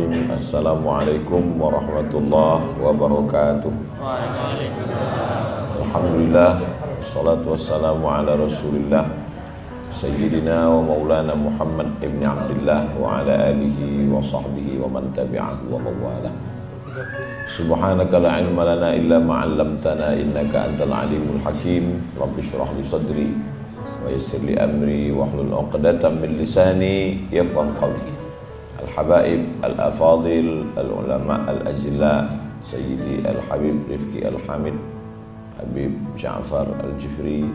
Bismillahirrahmanirrahim. Assalamualaikum warahmatullahi wabarakatuh. Alhamdulillah, wassalatu wassalamu ala rasulillah Sayyidina wa maulana Muhammad ibn Abdullah wa ala alihi wa sahbihi wa man tabi'ahu wa mawala. Subhanaka la ilma lana illa ma'allamtana innaka antal alimul hakim. Rabbi syrah li sadri wa yassir li amri wahlul 'uqdatam min lisani yafqahu qawli. Al-Habaib, Al-Afadil, Al-Ulama, Al-Ajla, Sayyidi Al-Habib Rifki Al-Hamid, Habib Ja'far Al-Jifri,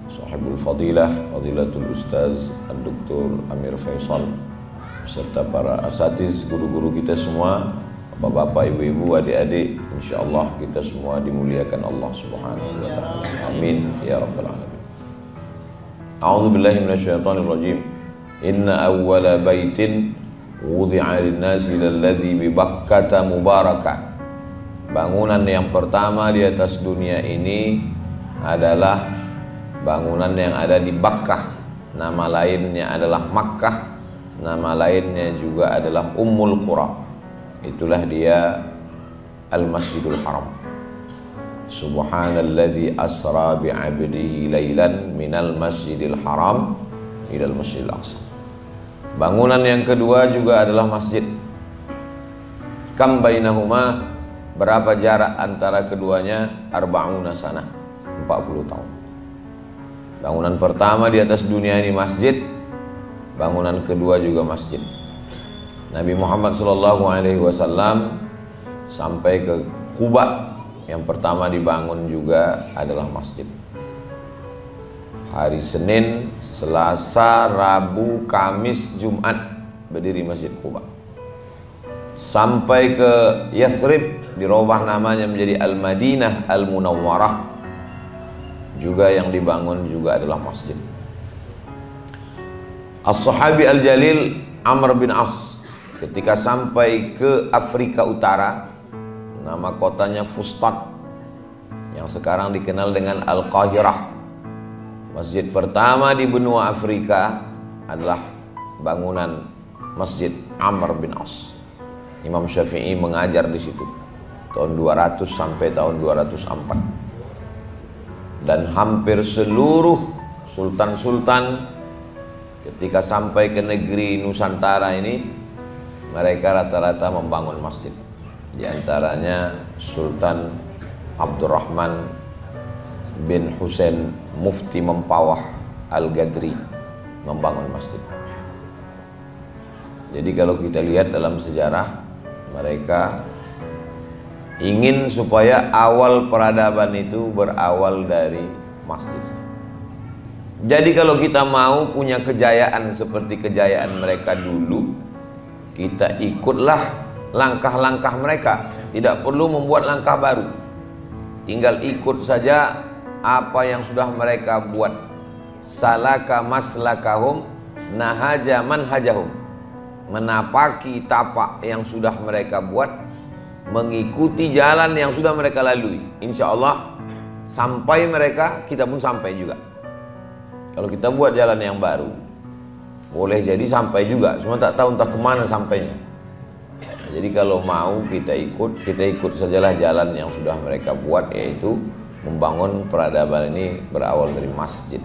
Sahibul Fadilah, Fadilatul Ustaz Al-Doktor Amir Faisal, serta para asatiz, guru-guru kita semua, bapak-bapak, ibu-ibu, adik-adik, insyaallah kita semua dimuliakan Allah Subhanahu wa ta'ala. Amin ya rabbal alamin. A'udzu billahi minasyaitonir rajim. Inna awwala baitin wudi'a lin-nasi lalladzi bi Bakkah mubarakah. Bangunan yang pertama di atas dunia ini adalah bangunan yang ada di Bakkah. Nama lainnya adalah Makkah, nama lainnya juga adalah Ummul Qura. Itulah dia Al-Masjidul Haram. Subhanalladzi asra bi 'abdihi lailan minal Masjidil Haram ilal Masjidil Aqsa. Bangunan yang kedua juga adalah masjid. Kam bainahuma, berapa jarak antara keduanya? Arba'una sanah, 40 tahun. Bangunan pertama di atas dunia ini masjid, bangunan kedua juga masjid. Nabi Muhammad SAW sampai ke Quba, yang pertama dibangun juga adalah masjid. Hari Senin, Selasa, Rabu, Kamis, Jumat berdiri Masjid Quba. Sampai ke Yathrib, dirubah namanya menjadi Al-Madinah Al-Munawwarah, juga yang dibangun juga adalah masjid. As-Sahabi Al-Jalil Amr bin As ketika sampai ke Afrika Utara, nama kotanya Fustat, yang sekarang dikenal dengan Al-Qahirah. Masjid pertama di benua Afrika adalah bangunan Masjid Amr bin As. Imam Syafi'i mengajar di situ tahun 200 sampai tahun 204. Dan hampir seluruh sultan-sultan ketika sampai ke negeri Nusantara ini, mereka rata-rata membangun masjid. Di antaranya Sultan Abdurrahman bin Husain Mufti Mempawah Al-Gadri membangun masjid. Jadi kalau kita lihat dalam sejarah, mereka ingin supaya awal peradaban itu berawal dari masjid. Jadi kalau kita mau punya kejayaan seperti kejayaan mereka dulu, kita ikutlah langkah-langkah mereka. Tidak perlu membuat langkah baru, tinggal ikut saja apa yang sudah mereka buat. Salaka maslakahum nahaja manhajahum, menapaki tapak yang sudah mereka buat, mengikuti jalan yang sudah mereka lalui. Insya Allah sampai mereka, kita pun sampai juga. Kalau kita buat jalan yang baru, boleh jadi sampai juga, cuma tak tahu entah kemana sampainya. Jadi kalau mau kita ikut sajalah jalan yang sudah mereka buat, yaitu membangun peradaban ini berawal dari masjid.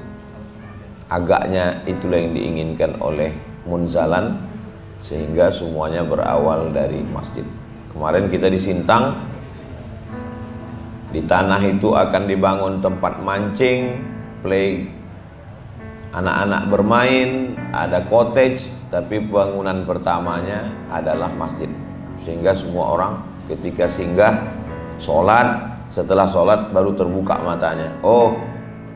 Agaknya itulah yang diinginkan oleh Munzalan, sehingga semuanya berawal dari masjid. Kemarin kita di Sintang, di tanah itu akan dibangun tempat mancing, play, anak-anak bermain, ada cottage, tapi bangunan pertamanya adalah masjid. Sehingga semua orang ketika singgah, sholat, setelah sholat baru terbuka matanya. Oh,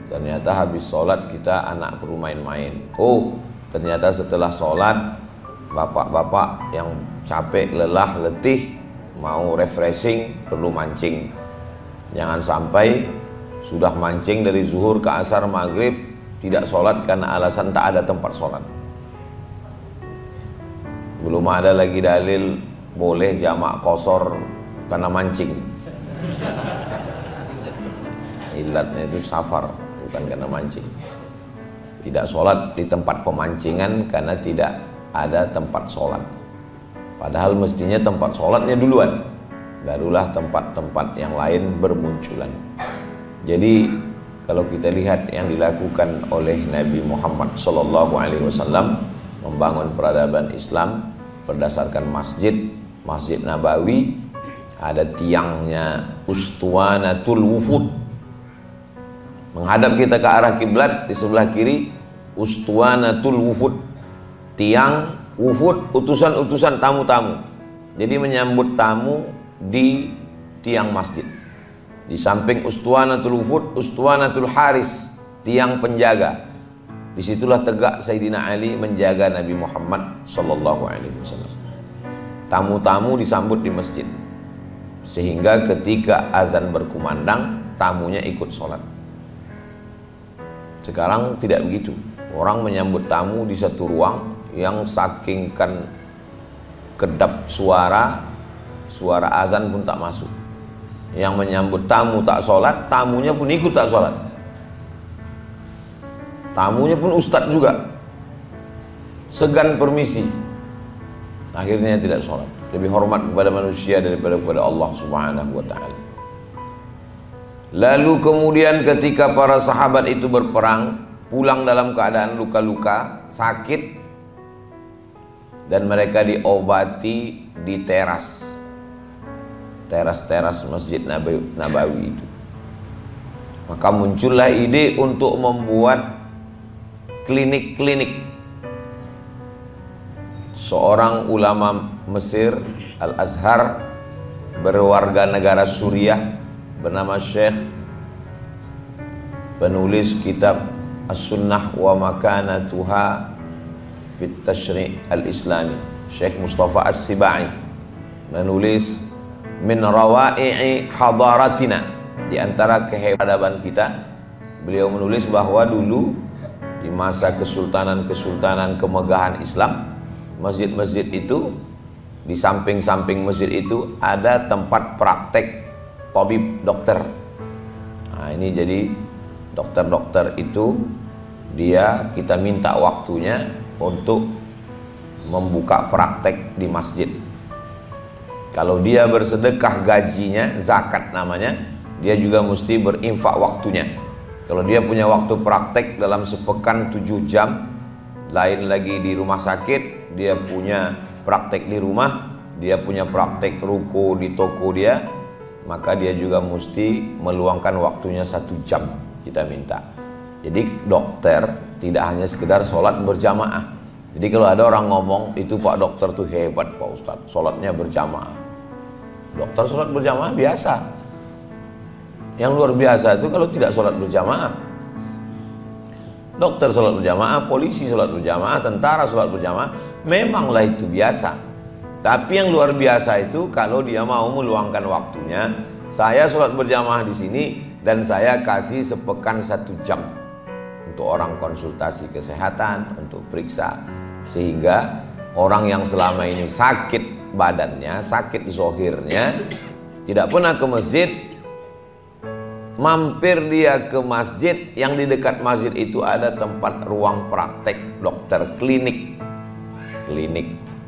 ternyata habis sholat kita anak perlu main-main. Oh, ternyata setelah sholat bapak-bapak yang capek, lelah, letih, mau refreshing, perlu mancing. Jangan sampai sudah mancing dari zuhur ke asar maghrib, tidak sholat karena alasan tak ada tempat sholat. Belum ada lagi dalil boleh jamak qasar karena mancing. Ilatnya itu safar, bukan karena mancing. Tidak sholat di tempat pemancingan karena tidak ada tempat sholat. Padahal mestinya tempat sholatnya duluan, barulah tempat-tempat yang lain bermunculan. Jadi kalau kita lihat yang dilakukan oleh Nabi Muhammad SAW membangun peradaban Islam berdasarkan Masjid Nabawi, ada tiangnya Ustuwanatul Wufud, menghadap kita ke arah kiblat. Di sebelah kiri Ustuwanatul Wufud, tiang wufud, utusan-utusan tamu-tamu. Jadi menyambut tamu di tiang masjid. Di samping Ustuwanatul Wufud, Ustuwanatul Haris, tiang penjaga. Disitulah tegak Sayyidina Ali menjaga Nabi Muhammad SAW. Tamu-tamu disambut di masjid, sehingga ketika azan berkumandang, tamunya ikut sholat. Sekarang tidak begitu. Orang menyambut tamu di satu ruang yang saking kan kedap suara azan pun tak masuk. Yang menyambut tamu tak sholat, tamunya pun ikut tak sholat. Tamunya pun ustadz juga, segan permisi. Akhirnya tidak sholat. Lebih hormat kepada manusia daripada kepada Allah Subhanahu wa ta'ala. Lalu kemudian ketika para sahabat itu berperang, pulang dalam keadaan luka-luka, sakit, dan mereka diobati di teras Masjid Nabawi itu. Maka muncullah ide untuk membuat klinik-klinik. Seorang ulama Mesir, Al-Azhar, berwarga negara Suriah, bernama Syekh, penulis kitab As-Sunnah wa Makanatuha fit Tashri' al-Islami, Syekh Mustafa As-Sibai, menulis Min Rawai'i Hadaratina, di antara kehebatan kita. Beliau menulis bahwa dulu di masa kesultanan kemegahan Islam, masjid-masjid itu, di samping-samping masjid itu ada tempat praktek tabib, dokter. Nah, ini jadi dokter-dokter itu kita minta waktunya untuk membuka praktek di masjid. Kalau dia bersedekah gajinya, zakat namanya, dia juga mesti berinfak waktunya. Kalau dia punya waktu praktek dalam sepekan 7 jam, lain lagi di rumah sakit, dia punya praktek di rumah, dia punya praktek ruko di toko dia, maka dia juga mesti meluangkan waktunya 1 jam, kita minta. Jadi dokter tidak hanya sekedar sholat berjamaah. Jadi kalau ada orang ngomong, itu Pak dokter tuh hebat Pak Ustadz, sholatnya berjamaah. Dokter sholat berjamaah biasa. Yang luar biasa itu kalau tidak sholat berjamaah. Dokter sholat berjamaah, polisi sholat berjamaah, tentara sholat berjamaah, memanglah itu biasa. Tapi yang luar biasa itu kalau dia mau meluangkan waktunya. Saya sholat berjamaah di sini dan saya kasih sepekan 1 jam untuk orang konsultasi kesehatan, untuk periksa, sehingga orang yang selama ini sakit badannya, sakit zohirnya, tidak pernah ke masjid, mampir dia ke masjid. Yang di dekat masjid itu ada tempat ruang praktek dokter, klinik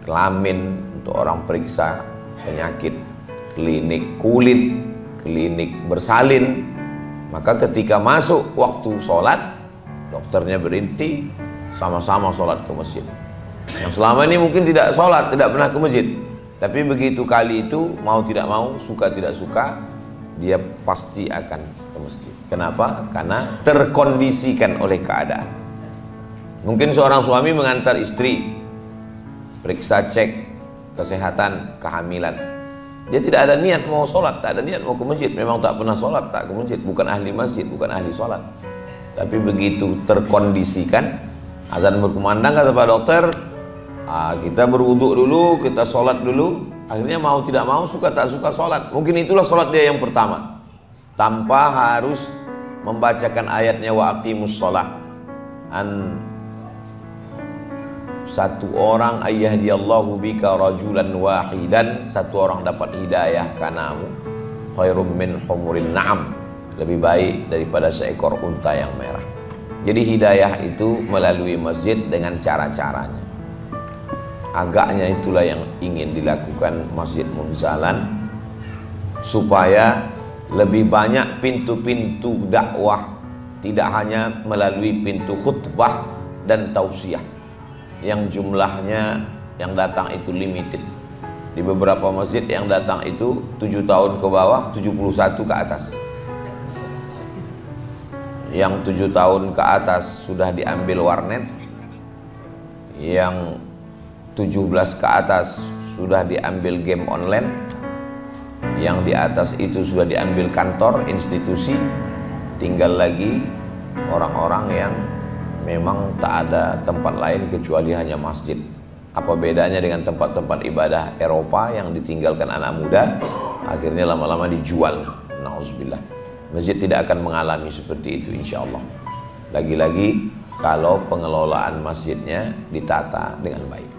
kelamin untuk orang periksa penyakit, klinik kulit, klinik bersalin. Maka ketika masuk waktu sholat, dokternya berhenti, sama-sama sholat ke masjid. Yang selama ini mungkin tidak sholat, tidak pernah ke masjid, tapi begitu kali itu, mau tidak mau, suka tidak suka, dia pasti akan ke masjid. Kenapa? Karena terkondisikan oleh keadaan. Mungkin seorang suami mengantar istri periksa, cek kesehatan kehamilan, dia tidak ada niat mau sholat, tak ada niat mau ke masjid, memang tak pernah sholat, tak ke masjid, bukan ahli masjid, bukan ahli sholat. Tapi begitu terkondisikan, azan berkumandang, kata Pak dokter, kita berwuduk dulu, kita sholat dulu. Akhirnya mau tidak mau, suka tak suka sholat. Mungkin itulah sholat dia yang pertama, tanpa harus membacakan ayatnya wa aqimus sholat. Satu orang ayyahdiyallahu bika rajulan wahidan, satu orang dapat hidayah kanamu, khairum min humurin na'am, lebih baik daripada seekor unta yang merah. Jadi hidayah itu melalui masjid dengan cara-caranya. Agaknya itulah yang ingin dilakukan Masjid Munzalan, supaya lebih banyak pintu-pintu dakwah, tidak hanya melalui pintu khutbah dan tausiah yang jumlahnya yang datang itu limited. Di beberapa masjid yang datang itu 7 tahun ke bawah, 71 ke atas. Yang 7 tahun ke atas sudah diambil warnet, yang 17 ke atas sudah diambil game online, yang di atas itu sudah diambil kantor, institusi, tinggal lagi orang-orang yang memang tak ada tempat lain kecuali hanya masjid. Apa bedanya dengan tempat-tempat ibadah Eropa yang ditinggalkan anak muda, akhirnya lama-lama dijual. Nauzubillah. Masjid tidak akan mengalami seperti itu insya Allah. Lagi-lagi kalau pengelolaan masjidnya ditata dengan baik.